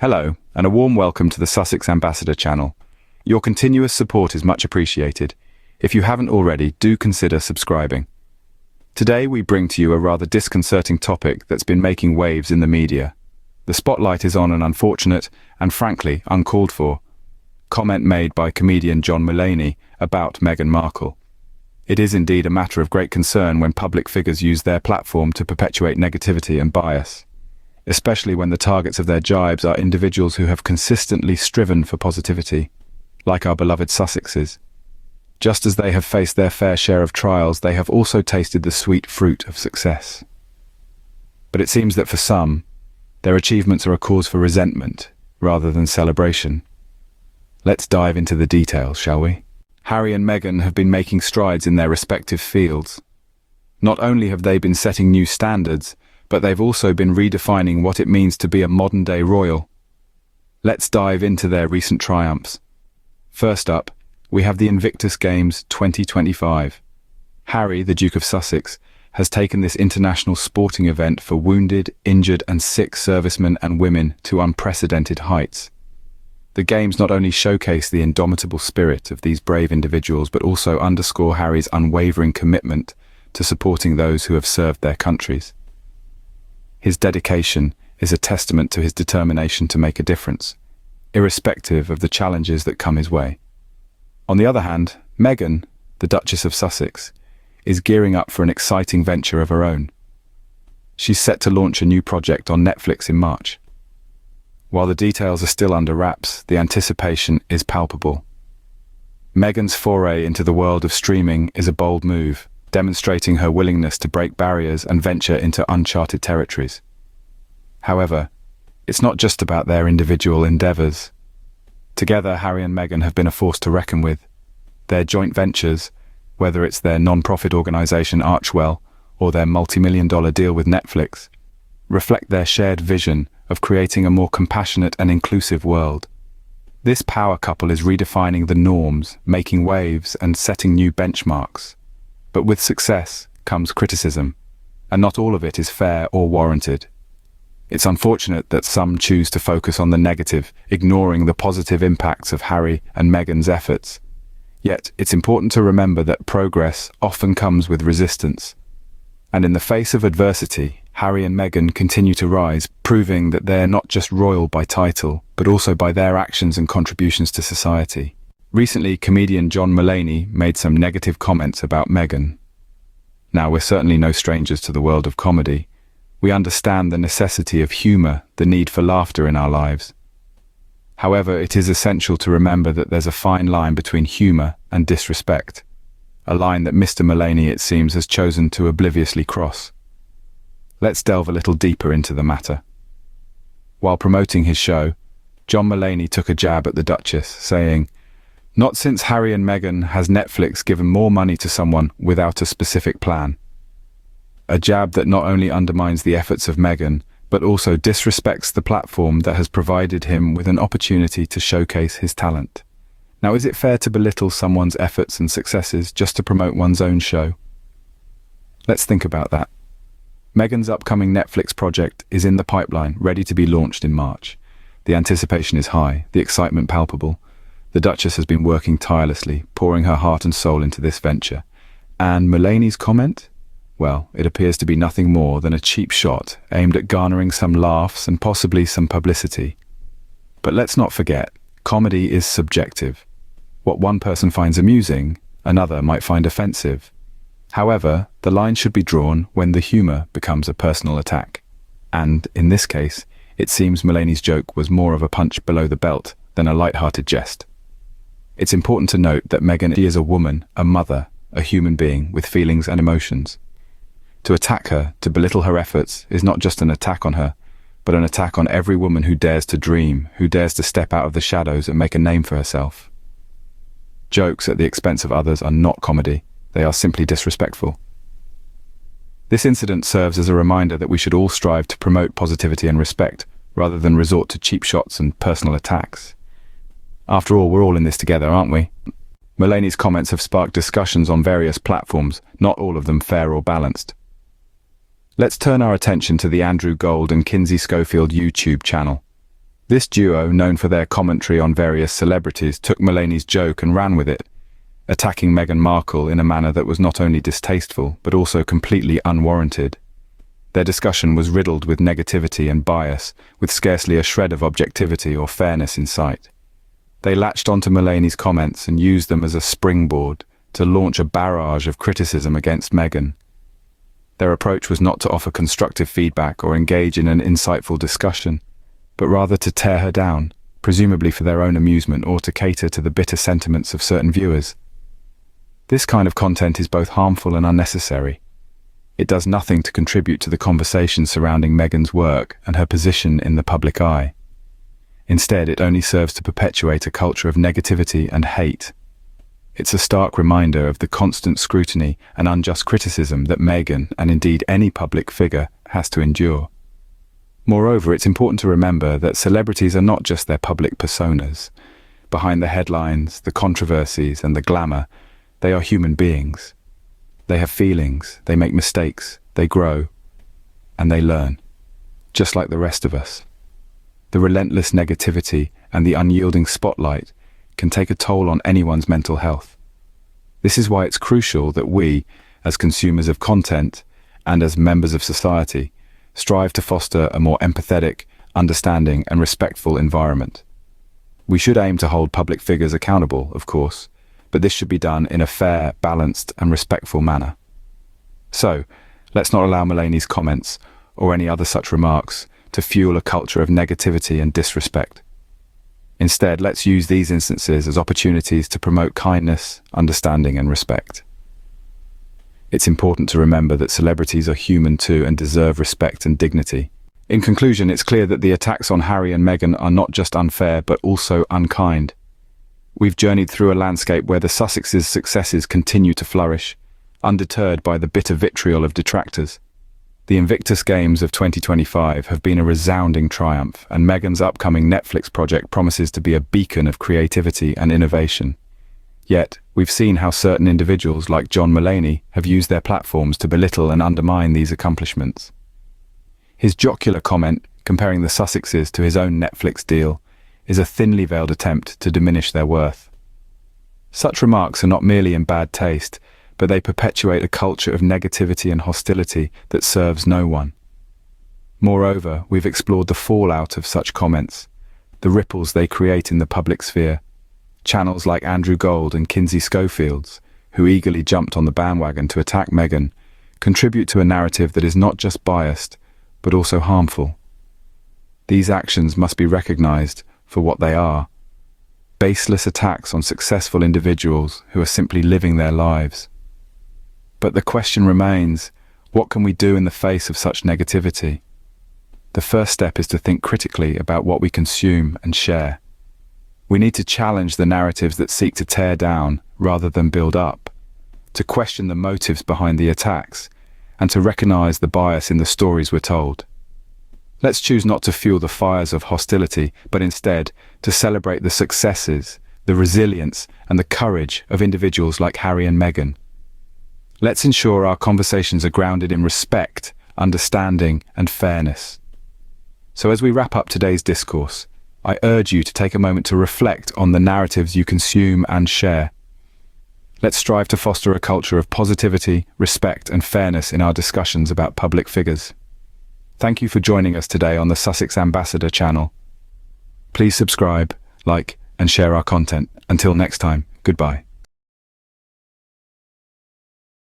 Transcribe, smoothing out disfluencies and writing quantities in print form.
Hello, and a warm welcome to the Sussex Ambassador channel. Your continuous support is much appreciated. If you haven't already, do consider subscribing. Today we bring to you a rather disconcerting topic that's been making waves in the media. The spotlight is on an unfortunate and frankly uncalled for comment made by comedian Mulaney about Meghan Markle. It is indeed a matter of great concern when public figures use their platform to perpetuate negativity and bias, especially when the targets of their jibes are individuals who have consistently striven for positivity, like our beloved Sussexes. Just as they have faced their fair share of trials, they have also tasted the sweet fruit of success. But it seems that for some, their achievements are a cause for resentment rather than celebration. Let's dive into the details, shall we? Harry and Meghan have been making strides in their respective fields. Not only have they been setting new standards, but they've also been redefining what it means to be a modern-day royal. Let's dive into their recent triumphs. First up, we have the Invictus Games 2025. Harry, the Duke of Sussex, has taken this international sporting event for wounded, injured and sick servicemen and women to unprecedented heights. The Games not only showcase the indomitable spirit of these brave individuals, but also underscore Harry's unwavering commitment to supporting those who have served their countries. His dedication is a testament to his determination to make a difference, irrespective of the challenges that come his way. On the other hand, Meghan, the Duchess of Sussex, is gearing up for an exciting venture of her own. She's set to launch a new project on Netflix in March. While the details are still under wraps, the anticipation is palpable. Meghan's foray into the world of streaming is a bold move, demonstrating her willingness to break barriers and venture into uncharted territories. However, it's not just about their individual endeavors. Together, Harry and Meghan have been a force to reckon with. Their joint ventures, whether it's their non-profit organization Archwell or their multi-million-dollar deal with Netflix, reflect their shared vision of creating a more compassionate and inclusive world. This power couple is redefining the norms, making waves and setting new benchmarks. But with success comes criticism, and not all of it is fair or warranted. It's unfortunate that some choose to focus on the negative, ignoring the positive impacts of Harry and Meghan's efforts. Yet, it's important to remember that progress often comes with resistance. And in the face of adversity, Harry and Meghan continue to rise, proving that they're not just royal by title, but also by their actions and contributions to society. Recently, comedian Mulaney made some negative comments about Meghan. Now, we're certainly no strangers to the world of comedy. We understand the necessity of humor, the need for laughter in our lives. However, it is essential to remember that there's a fine line between humor and disrespect, a line that Mr. Mulaney, it seems, has chosen to obliviously cross. Let's delve a little deeper into the matter. While promoting his show, Mulaney took a jab at the Duchess, saying, "Not since Harry and Meghan has Netflix given more money to someone without a specific plan." A jab that not only undermines the efforts of Meghan, but also disrespects the platform that has provided him with an opportunity to showcase his talent. Now, is it fair to belittle someone's efforts and successes just to promote one's own show? Let's think about that. Meghan's upcoming Netflix project is in the pipeline, ready to be launched in March. The anticipation is high, the excitement palpable. The Duchess has been working tirelessly, pouring her heart and soul into this venture. And Mulaney's comment? Well, it appears to be nothing more than a cheap shot aimed at garnering some laughs and possibly some publicity. But let's not forget, comedy is subjective. What one person finds amusing, another might find offensive. However, the line should be drawn when the humor becomes a personal attack. And, in this case, it seems Mulaney's joke was more of a punch below the belt than a light-hearted jest. It's important to note that Meghan is a woman, a mother, a human being with feelings and emotions. To attack her, to belittle her efforts, is not just an attack on her, but an attack on every woman who dares to dream, who dares to step out of the shadows and make a name for herself. Jokes at the expense of others are not comedy, they are simply disrespectful. This incident serves as a reminder that we should all strive to promote positivity and respect, rather than resort to cheap shots and personal attacks. After all, we're all in this together, aren't we? Mulaney's comments have sparked discussions on various platforms, not all of them fair or balanced. Let's turn our attention to the Andrew Gold and Kinsey Schofield YouTube channel. This duo, known for their commentary on various celebrities, took Mulaney's joke and ran with it, attacking Meghan Markle in a manner that was not only distasteful, but also completely unwarranted. Their discussion was riddled with negativity and bias, with scarcely a shred of objectivity or fairness in sight. They latched onto Mulaney's comments and used them as a springboard to launch a barrage of criticism against Meghan. Their approach was not to offer constructive feedback or engage in an insightful discussion, but rather to tear her down, presumably for their own amusement or to cater to the bitter sentiments of certain viewers. This kind of content is both harmful and unnecessary. It does nothing to contribute to the conversation surrounding Meghan's work and her position in the public eye. Instead, it only serves to perpetuate a culture of negativity and hate. It's a stark reminder of the constant scrutiny and unjust criticism that Meghan, and indeed any public figure, has to endure. Moreover, it's important to remember that celebrities are not just their public personas. Behind the headlines, the controversies, and the glamour, they are human beings. They have feelings, they make mistakes, they grow, and they learn, just like the rest of us. The relentless negativity and the unyielding spotlight can take a toll on anyone's mental health. This is why it's crucial that we, as consumers of content and as members of society, strive to foster a more empathetic, understanding, and respectful environment. We should aim to hold public figures accountable, of course, but this should be done in a fair, balanced, and respectful manner. So, let's not allow Mulaney's comments, or any other such remarks, to fuel a culture of negativity and disrespect. Instead, let's use these instances as opportunities to promote kindness, understanding, and respect. It's important to remember that celebrities are human too and deserve respect and dignity. In conclusion, it's clear that the attacks on Harry and Meghan are not just unfair, but also unkind. We've journeyed through a landscape where the Sussexes' successes continue to flourish, undeterred by the bitter vitriol of detractors. The Invictus Games of 2025 have been a resounding triumph, and Meghan's upcoming Netflix project promises to be a beacon of creativity and innovation. Yet, we've seen how certain individuals like John Mulaney have used their platforms to belittle and undermine these accomplishments. His jocular comment, comparing the Sussexes to his own Netflix deal, is a thinly veiled attempt to diminish their worth. Such remarks are not merely in bad taste, but they perpetuate a culture of negativity and hostility that serves no one. Moreover, we've explored the fallout of such comments, the ripples they create in the public sphere. Channels like Andrew Gold and Kinsey Schofield's, who eagerly jumped on the bandwagon to attack Meghan, contribute to a narrative that is not just biased, but also harmful. These actions must be recognized for what they are: baseless attacks on successful individuals who are simply living their lives. But the question remains, what can we do in the face of such negativity? The first step is to think critically about what we consume and share. We need to challenge the narratives that seek to tear down rather than build up, to question the motives behind the attacks, and to recognize the bias in the stories we're told. Let's choose not to fuel the fires of hostility, but instead to celebrate the successes, the resilience, and the courage of individuals like Harry and Meghan. Let's ensure our conversations are grounded in respect, understanding, and fairness. So as we wrap up today's discourse, I urge you to take a moment to reflect on the narratives you consume and share. Let's strive to foster a culture of positivity, respect, and fairness in our discussions about public figures. Thank you for joining us today on the Sussex Ambassador channel. Please subscribe, like, and share our content. Until next time, goodbye.